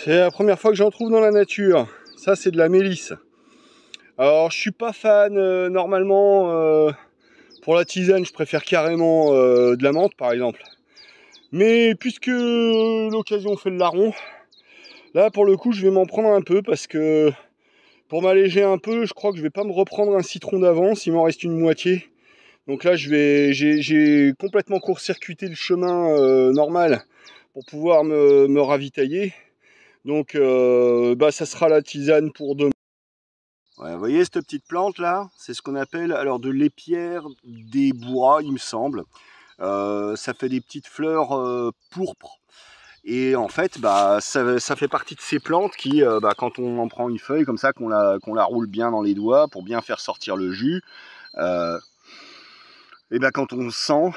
C'est la première fois que j'en trouve dans la nature. Ça, c'est de la mélisse. Alors, je suis pas fan, normalement, pour la tisane, je préfère carrément de la menthe, par exemple. Mais puisque l'occasion fait le larron, là, pour le coup, je vais m'en prendre un peu, parce que pour m'alléger un peu, je crois que je vais pas me reprendre un citron d'avance, il m'en reste une moitié. Donc là, j'ai complètement court-circuité le chemin normal pour pouvoir me ravitailler. Donc, ça sera la tisane pour demain. Ouais, vous voyez cette petite plante là, c'est ce qu'on appelle alors de l'épierre des bois, il me semble. Ça fait des petites fleurs pourpres. Et en fait, ça fait partie de ces plantes qui, quand on en prend une feuille comme ça, qu'on la roule bien dans les doigts pour bien faire sortir le jus, et quand on sent,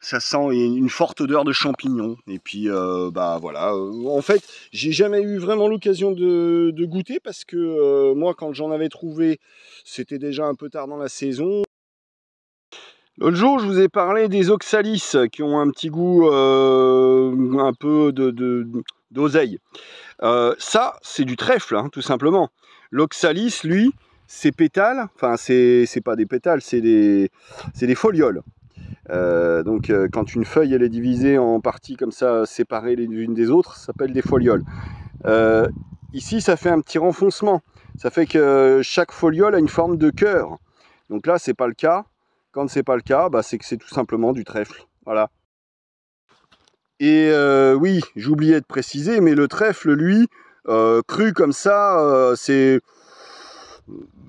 ça sent une forte odeur de champignons. Et puis voilà. En fait, j'ai jamais eu vraiment l'occasion de goûter parce que moi, quand j'en avais trouvé, c'était déjà un peu tard dans la saison. L'autre jour, je vous ai parlé des oxalis qui ont un petit goût un peu d'oseille. Ça, c'est du trèfle, hein, tout simplement. L'oxalis, lui, ses pétales, enfin, c'est pas des pétales, c'est des folioles. Donc quand une feuille elle est divisée en parties comme ça, séparées les unes des autres, ça s'appelle des folioles. Ici ça fait un petit renfoncement, ça fait que chaque foliole a une forme de cœur. Donc là c'est pas le cas. Quand c'est pas le cas, c'est que c'est tout simplement du trèfle. Voilà. Et oui, j'oubliais de préciser, mais le trèfle, lui, cru comme ça, c'est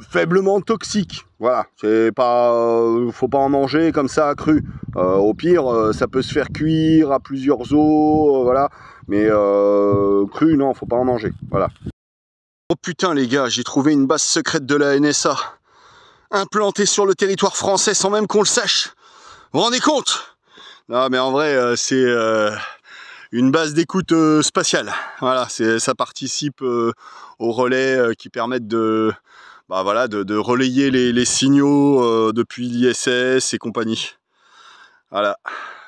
faiblement toxique. Voilà, c'est pas, faut pas en manger comme ça cru. Au pire, ça peut se faire cuire à plusieurs eaux, voilà. Mais cru, non, faut pas en manger. Voilà. Oh putain les gars, j'ai trouvé une base secrète de la NSA, implantée sur le territoire français sans même qu'on le sache. Vous vous rendez compte? Non mais en vrai, c'est une base d'écoute spatiale. Voilà, ça participe aux relais qui permettent de relayer les signaux depuis l'ISS et compagnie. Voilà,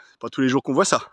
c'est pas tous les jours qu'on voit ça.